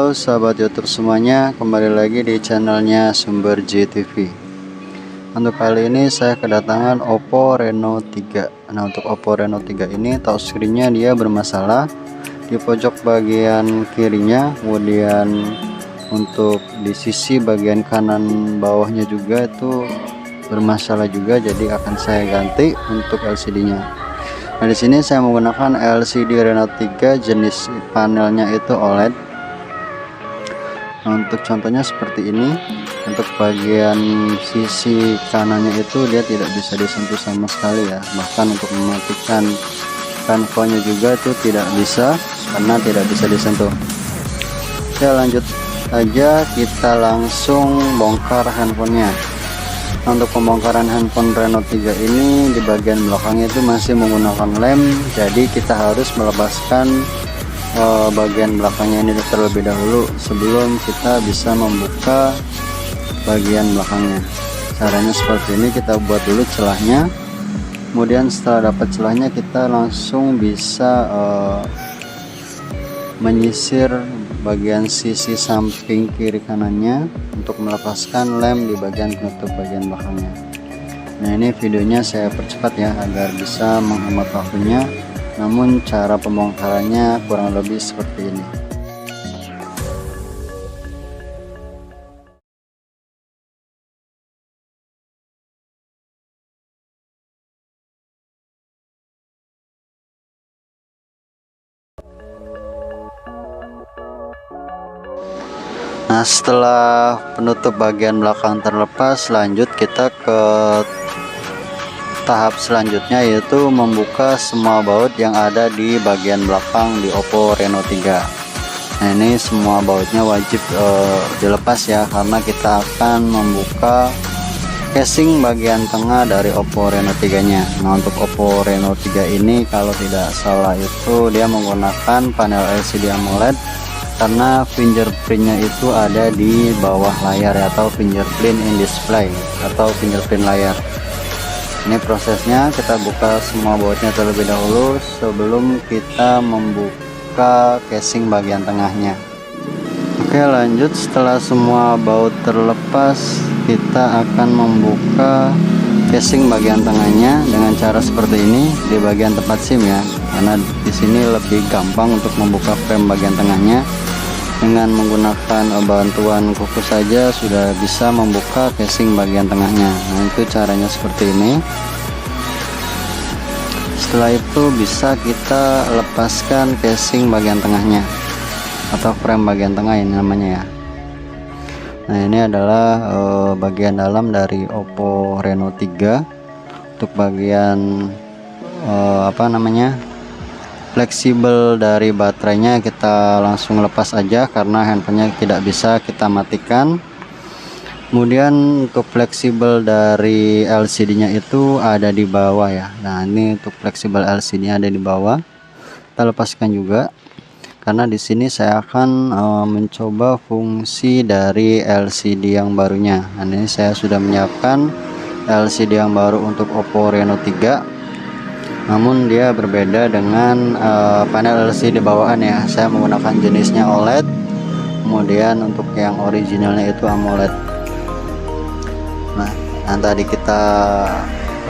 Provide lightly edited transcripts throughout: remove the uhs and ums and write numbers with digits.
Halo sahabat YouTube semuanya, kembali lagi di channelnya Sumber JTV. Untuk kali ini saya kedatangan Oppo Reno 3. Nah, untuk Oppo Reno 3 ini touchscreen-nya dia bermasalah di pojok bagian kirinya, kemudian untuk di sisi bagian kanan bawahnya juga itu bermasalah juga, jadi akan saya ganti untuk LCD-nya. Nah, di sini saya menggunakan LCD Reno 3 jenis panelnya itu OLED. Nah, untuk contohnya seperti ini. Untuk bagian sisi kanannya itu dia tidak bisa disentuh sama sekali ya, bahkan untuk mematikan handphonenya juga itu tidak bisa karena tidak bisa disentuh. Oke, lanjut aja, kita langsung bongkar handphonenya. Untuk pembongkaran handphone Reno 3 ini di bagian belakangnya itu masih menggunakan lem, jadi kita harus melepaskan bagian belakangnya ini terlebih dahulu sebelum kita bisa membuka bagian belakangnya. Caranya seperti ini, kita buat dulu celahnya, kemudian setelah dapat celahnya kita langsung bisa menyisir bagian sisi samping kiri kanannya untuk melepaskan lem di bagian penutup bagian belakangnya. Nah, ini videonya saya percepat ya agar bisa menghemat waktunya, namun cara pembongkarannya kurang lebih seperti ini. Nah, setelah penutup bagian belakang terlepas, lanjut kita ke tahap selanjutnya, yaitu membuka semua baut yang ada di bagian belakang di Oppo Reno 3. Nah, ini semua bautnya wajib dilepas ya, karena kita akan membuka casing bagian tengah dari Oppo Reno 3 nya. Nah, untuk Oppo Reno 3 ini kalau tidak salah itu dia menggunakan panel LCD AMOLED, karena fingerprintnya itu ada di bawah layar atau fingerprint in display atau fingerprint layar. Ini prosesnya, kita buka semua bautnya terlebih dahulu sebelum kita membuka casing bagian tengahnya. Oke, lanjut, setelah semua baut terlepas kita akan membuka casing bagian tengahnya dengan cara seperti ini di bagian tempat SIM ya, karena di sini lebih gampang untuk membuka frame bagian tengahnya. Dengan menggunakan bantuan kuku saja sudah bisa membuka casing bagian tengahnya. Nah, itu caranya seperti ini. Setelah itu bisa kita lepaskan casing bagian tengahnya atau frame bagian tengah ini namanya ya. Nah, ini adalah bagian dalam dari Oppo Reno 3. Untuk bagian fleksibel dari baterainya kita langsung lepas aja karena handphonenya tidak bisa kita matikan. Kemudian untuk fleksibel dari LCD-nya itu ada di bawah ya. Nah, ini untuk fleksibel LCD-nya ada di bawah. Kita lepaskan juga karena di sini saya akan mencoba fungsi dari LCD yang barunya. Nah, ini saya sudah menyiapkan LCD yang baru untuk Oppo Reno 3. Namun dia berbeda dengan panel LCD bawaan ya. Saya menggunakan jenisnya OLED, kemudian untuk yang originalnya itu AMOLED. Nah, tadi kita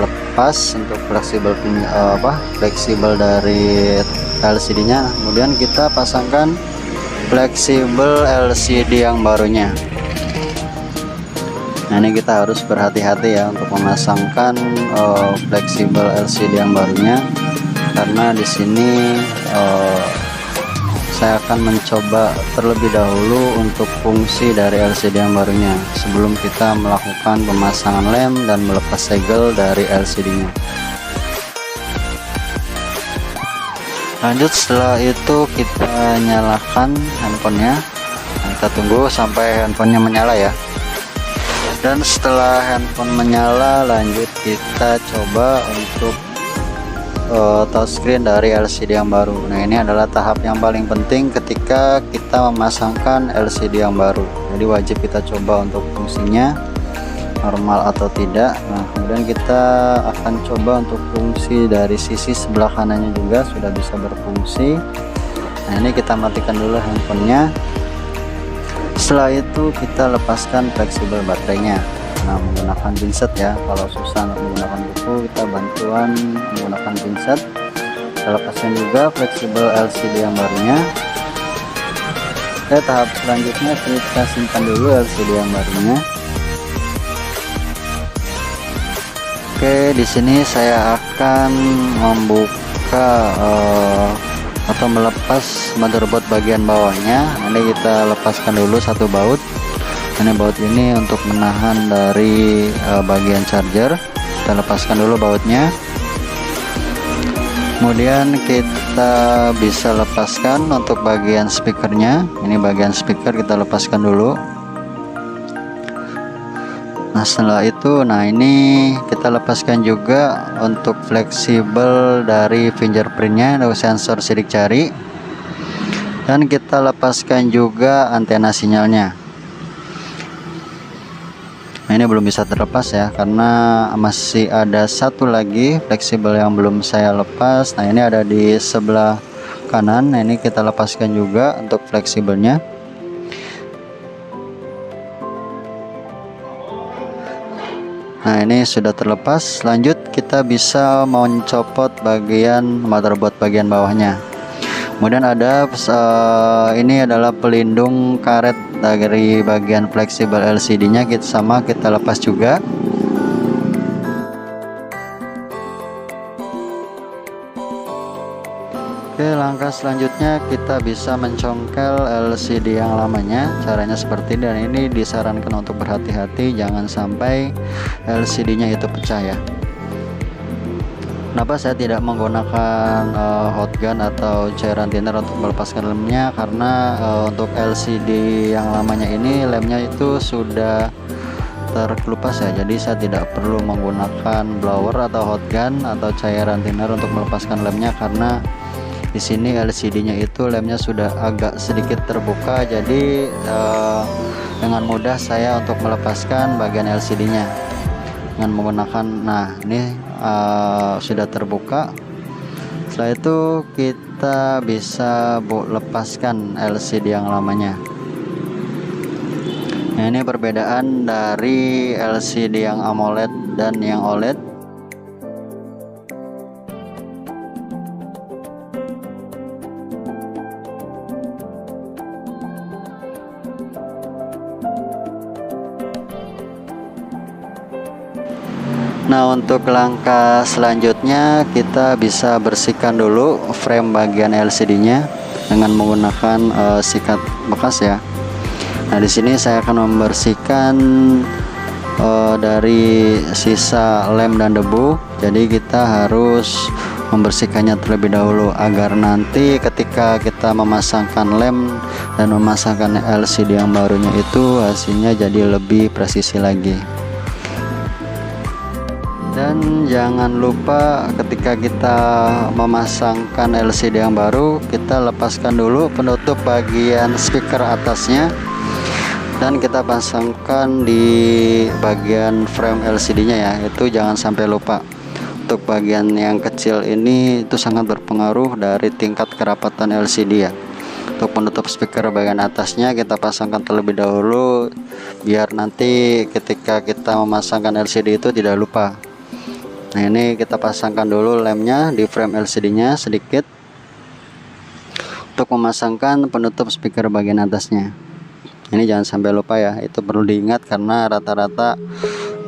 lepas untuk fleksibel dari LCD-nya, kemudian kita pasangkan fleksibel LCD yang barunya. Nah, ini kita harus berhati-hati ya untuk memasangkan fleksibel LCD yang barunya, karena di sini saya akan mencoba terlebih dahulu untuk fungsi dari LCD yang barunya sebelum kita melakukan pemasangan lem dan melepas segel dari LCD-nya. Lanjut, setelah itu kita nyalakan handphonenya. Nah, kita tunggu sampai handphonenya menyala ya. Dan setelah handphone menyala, lanjut kita coba untuk touchscreen dari LCD yang baru. Nah, ini adalah tahap yang paling penting ketika kita memasangkan LCD yang baru. Jadi wajib kita coba untuk fungsinya normal atau tidak. Nah, kemudian kita akan coba untuk fungsi dari sisi sebelah kanannya juga sudah bisa berfungsi. Nah, ini kita matikan dulu handphonenya. Setelah itu kita lepaskan fleksibel baterainya. Nah, menggunakan pinset ya. Kalau susah menggunakan kuku, kita bantuan menggunakan pinset. Kita lepaskan juga fleksibel LCD yang barunya. Oke, tahap selanjutnya kita simpan dulu LCD yang barunya. Oke, di sini saya akan membuka atau melepas motherboard bagian bawahnya. Ini kita lepaskan dulu satu baut. Ini baut ini untuk menahan dari bagian charger. Kita lepaskan dulu bautnya. Kemudian kita bisa lepaskan untuk bagian speakernya. Ini bagian speaker kita lepaskan dulu. Nah, setelah itu, nah ini kita lepaskan juga untuk fleksibel dari fingerprintnya atau sensor sidik jari, dan kita lepaskan juga antena sinyalnya. Nah, ini belum bisa terlepas ya, karena masih ada satu lagi fleksibel yang belum saya lepas. Nah, ini ada di sebelah kanan. Nah, ini kita lepaskan juga untuk fleksibelnya. Nah, ini sudah terlepas. Lanjut, kita bisa mencopot bagian motherboard bagian bawahnya. Kemudian ada ini adalah pelindung karet dari bagian fleksibel LCD-nya. Kita lepas juga. Oke, langkah selanjutnya kita bisa mencongkel LCD yang lamanya. Caranya seperti ini, dan ini disarankan untuk berhati-hati, jangan sampai LCD-nya itu pecah ya. Kenapa saya tidak menggunakan hot gun atau cairan thinner untuk melepaskan lemnya? Karena untuk LCD yang lamanya ini lemnya itu sudah terkelupas ya, jadi saya tidak perlu menggunakan blower atau hot gun atau cairan thinner untuk melepaskan lemnya, karena di sini LCD-nya itu lemnya sudah agak sedikit terbuka, jadi dengan mudah saya untuk melepaskan bagian LCD-nya dengan menggunakan, nah ini sudah terbuka. Setelah itu kita bisa lepaskan LCD yang lamanya. Nah, ini perbedaan dari LCD yang AMOLED dan yang OLED. Nah, untuk langkah selanjutnya kita bisa bersihkan dulu frame bagian LCD-nya dengan menggunakan sikat bekas ya. Nah, di sini saya akan membersihkan dari sisa lem dan debu. Jadi kita harus membersihkannya terlebih dahulu agar nanti ketika kita memasangkan lem dan memasangkan LCD yang barunya itu hasilnya jadi lebih presisi lagi. Dan jangan lupa ketika kita memasangkan LCD yang baru, kita lepaskan dulu penutup bagian speaker atasnya dan kita pasangkan di bagian frame LCD-nya ya. Itu jangan sampai lupa. Untuk bagian yang kecil ini itu sangat berpengaruh dari tingkat kerapatan LCD ya. Untuk penutup speaker bagian atasnya kita pasangkan terlebih dahulu biar nanti ketika kita memasangkan LCD itu tidak lupa. Nah, ini kita pasangkan dulu lemnya di frame LCD-nya sedikit untuk memasangkan penutup speaker bagian atasnya. Ini jangan sampai lupa ya, itu perlu diingat karena rata-rata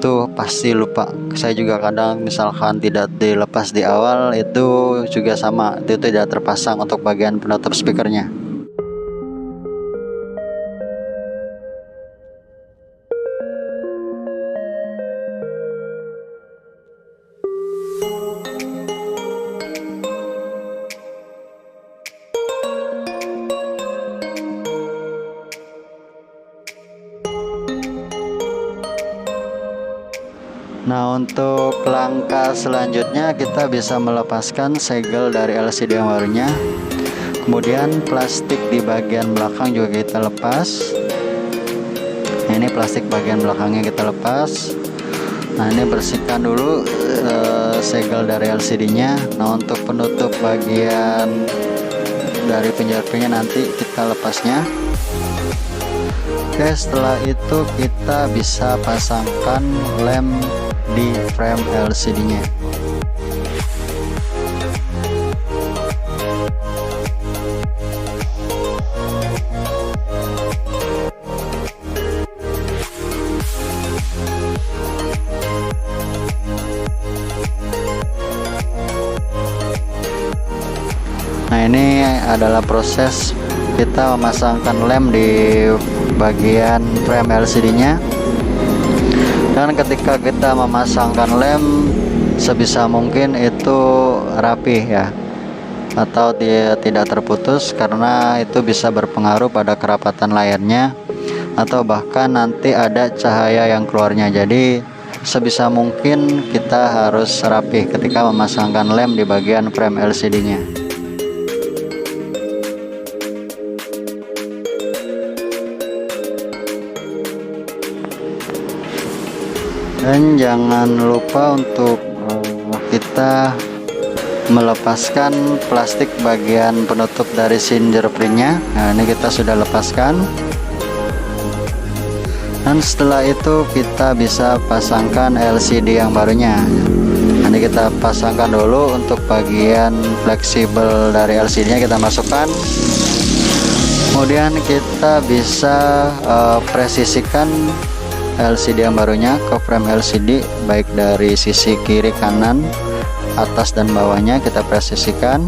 tuh pasti lupa. Saya juga kadang misalkan tidak dilepas di awal itu juga sama, itu tidak terpasang untuk bagian penutup speakernya. Nah, untuk langkah selanjutnya kita bisa melepaskan segel dari LCD yang barunya. Kemudian plastik di bagian belakang juga kita lepas. Nah, ini plastik bagian belakangnya kita lepas. Nah, ini bersihkan dulu segel dari LCD-nya. Nah, untuk penutup bagian dari fingerprintnya nanti kita lepasnya. Oke, setelah itu kita bisa pasangkan lem di frame LCD-nya. Nah, ini adalah proses kita memasangkan lem di bagian frame LCD-nya. Dan ketika kita memasangkan lem, sebisa mungkin itu rapi ya, atau dia tidak terputus, karena itu bisa berpengaruh pada kerapatan layarnya atau bahkan nanti ada cahaya yang keluarnya. Jadi sebisa mungkin kita harus rapi ketika memasangkan lem di bagian frame LCD-nya. Dan jangan lupa untuk kita melepaskan plastik bagian penutup dari fingerprintnya. Nah, ini kita sudah lepaskan. Dan setelah itu kita bisa pasangkan LCD yang barunya. Nanti kita pasangkan dulu untuk bagian fleksibel dari LCD-nya, kita masukkan. Kemudian kita bisa presisikan LCD yang barunya ke frame LCD, baik dari sisi kiri, kanan, atas dan bawahnya kita presisikan.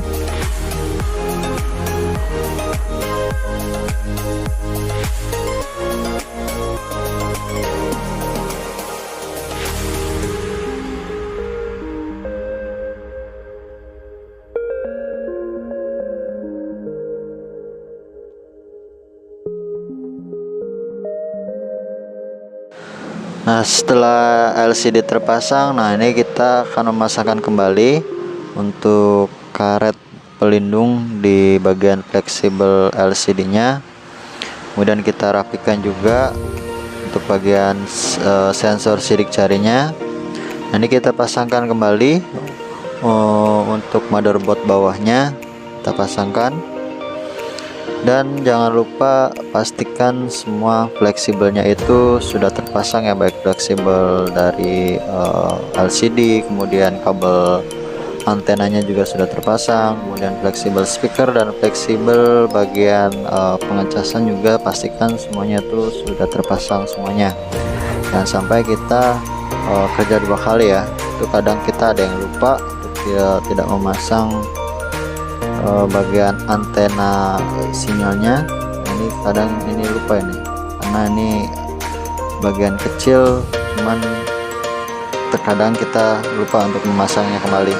Nah, setelah LCD terpasang, nah ini kita akan memasangkan kembali untuk karet pelindung di bagian fleksibel LCD-nya. Kemudian kita rapikan juga untuk bagian sensor sidik jarinya. Nah, ini kita pasangkan kembali untuk motherboard bawahnya, kita pasangkan. Dan jangan lupa pastikan semua fleksibelnya itu sudah terpasang ya, baik fleksibel dari LCD, kemudian kabel antenanya juga sudah terpasang, kemudian fleksibel speaker dan fleksibel bagian pengecasan juga pastikan semuanya itu sudah terpasang semuanya. Jangan sampai kita kerja dua kali ya, itu kadang kita ada yang lupa tidak memasang bagian antena sinyalnya. Nah, ini kadang ini lupa ini, karena ini bagian kecil, cuman terkadang kita lupa untuk memasangnya kembali.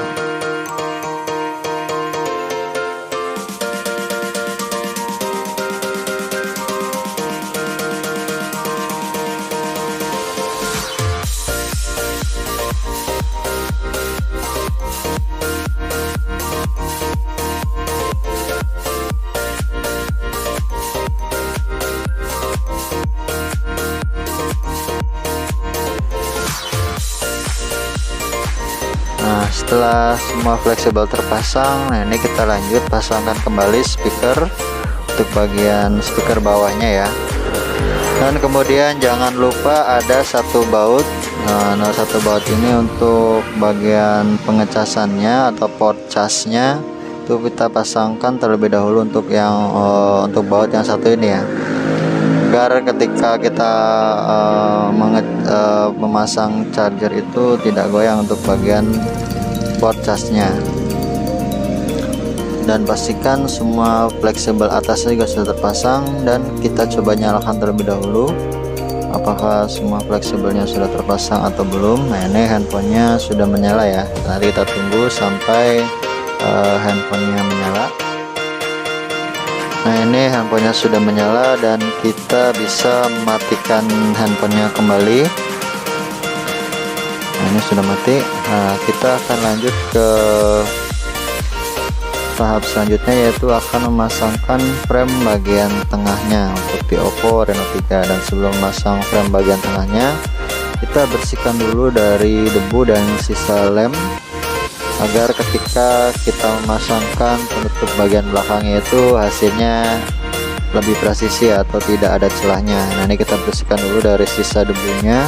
Nah, setelah semua fleksibel terpasang, nah ini kita lanjut pasangkan kembali speaker untuk bagian speaker bawahnya ya. Dan kemudian jangan lupa ada satu baut. Nah, satu baut ini untuk bagian pengecasannya atau port charge-nya itu kita pasangkan terlebih dahulu untuk yang untuk baut yang satu ini ya, agar ketika kita memasang charger itu tidak goyang untuk bagian port charge-nya. Dan pastikan semua fleksibel atasnya juga sudah terpasang, dan kita coba nyalakan terlebih dahulu apakah semua fleksibelnya sudah terpasang atau belum. Nah, ini handphonenya sudah menyala ya, nanti kita tunggu sampai handphonenya menyala. Nah, ini handphonenya sudah menyala dan kita bisa mematikan handphonenya kembali. Nah, ini sudah mati. Nah, kita akan lanjut ke tahap selanjutnya, yaitu akan memasangkan frame bagian tengahnya untuk di Oppo Reno 3. Dan sebelum memasang frame bagian tengahnya, kita bersihkan dulu dari debu dan sisa lem, agar ketika kita memasangkan penutup bagian belakangnya itu hasilnya lebih presisi atau tidak ada celahnya. Nah, ini kita bersihkan dulu dari sisa debunya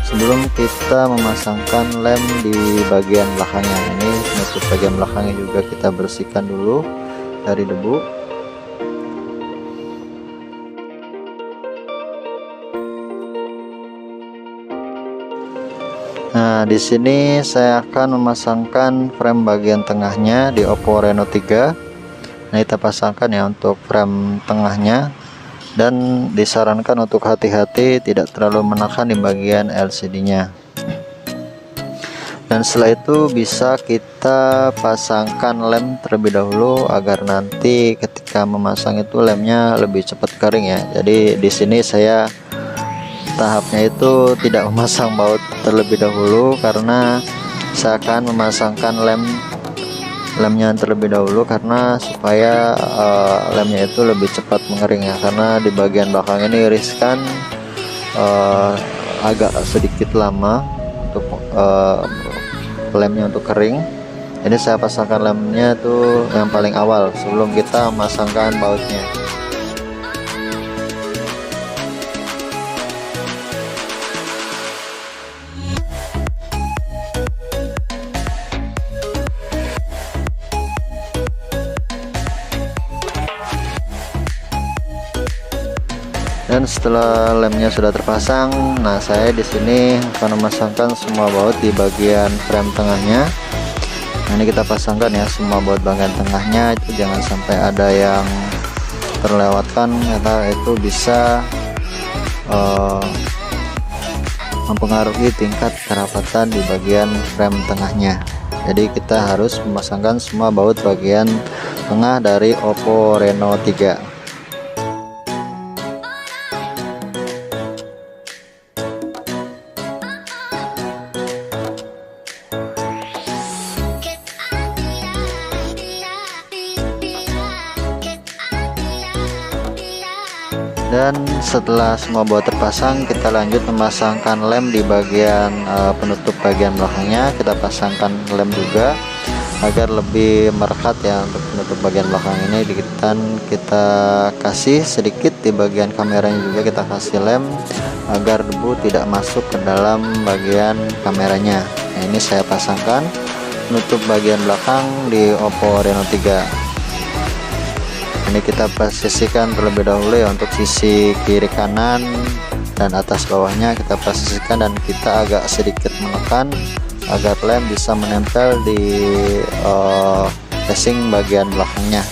sebelum kita memasangkan lem di bagian belakangnya. Ini penutup bagian belakangnya juga kita bersihkan dulu dari debu. Nah, di sini saya akan memasangkan frame bagian tengahnya di Oppo Reno 3. Nah, kita pasangkan ya untuk frame tengahnya, dan disarankan untuk hati-hati tidak terlalu menekan di bagian LCD-nya. Dan setelah itu bisa kita pasangkan lem terlebih dahulu agar nanti ketika memasang itu lemnya lebih cepat kering ya. Jadi di sini saya tahapnya itu tidak memasang baut terlebih dahulu karena saya akan memasangkan lemnya terlebih dahulu karena supaya lemnya itu lebih cepat mengering ya, karena di bagian belakang ini riskan agak sedikit lama untuk lemnya untuk kering. Ini saya pasangkan lemnya tuh yang paling awal sebelum kita memasangkan bautnya. Dan setelah lemnya sudah terpasang, nah saya di sini akan memasangkan semua baut di bagian frame tengahnya. Nah, ini kita pasangkan ya semua baut bagian tengahnya, itu jangan sampai ada yang terlewatkan karena itu bisa mempengaruhi tingkat kerapatan di bagian frame tengahnya. Jadi kita harus memasangkan semua baut bagian tengah dari Oppo Reno 3. Dan setelah semua baut terpasang, kita lanjut memasangkan lem di bagian penutup bagian belakangnya. Kita pasangkan lem juga agar lebih merekat ya untuk penutup bagian belakang ini. Dan kita kasih sedikit di bagian kameranya juga, kita kasih lem agar debu tidak masuk ke dalam bagian kameranya. Nah, ini saya pasangkan penutup bagian belakang di Oppo Reno 3. Ini kita posisikan terlebih dahulu ya untuk sisi kiri kanan dan atas bawahnya kita posisikan, dan kita agak sedikit menekan agar lem bisa menempel di casing bagian belakangnya.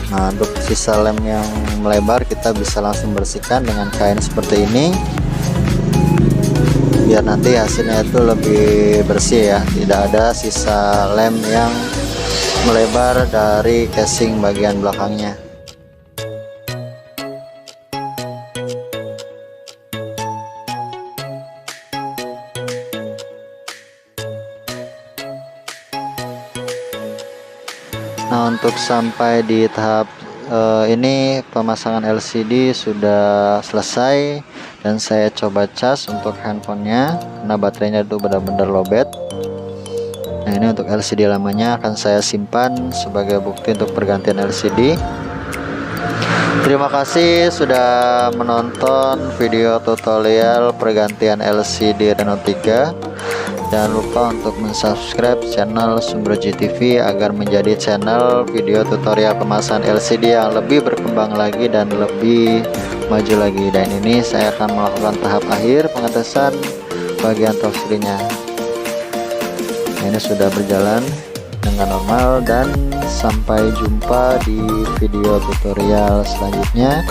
Nah, untuk sisa lem yang melebar kita bisa langsung bersihkan dengan kain seperti ini biar nanti hasilnya itu lebih bersih ya, tidak ada sisa lem yang melebar dari casing bagian belakangnya. Nah, untuk sampai di tahap ini pemasangan LCD sudah selesai, dan saya coba cas untuk handphonenya karena baterainya itu benar-benar lowbat. Nah, ini untuk LCD lamanya akan saya simpan sebagai bukti untuk pergantian LCD. Terima kasih sudah menonton video tutorial pergantian LCD Reno 3. Jangan lupa untuk mensubscribe channel Sumberji TV agar menjadi channel video tutorial pemasangan LCD yang lebih berkembang lagi dan lebih maju lagi. Dan ini saya akan melakukan tahap akhir pengetesan bagian touchscreen-nya. Ini sudah berjalan dengan normal, dan sampai jumpa di video tutorial selanjutnya.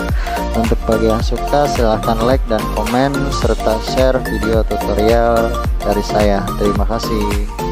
Untuk bagi yang suka silahkan like dan komen serta share video tutorial dari saya. Terima kasih.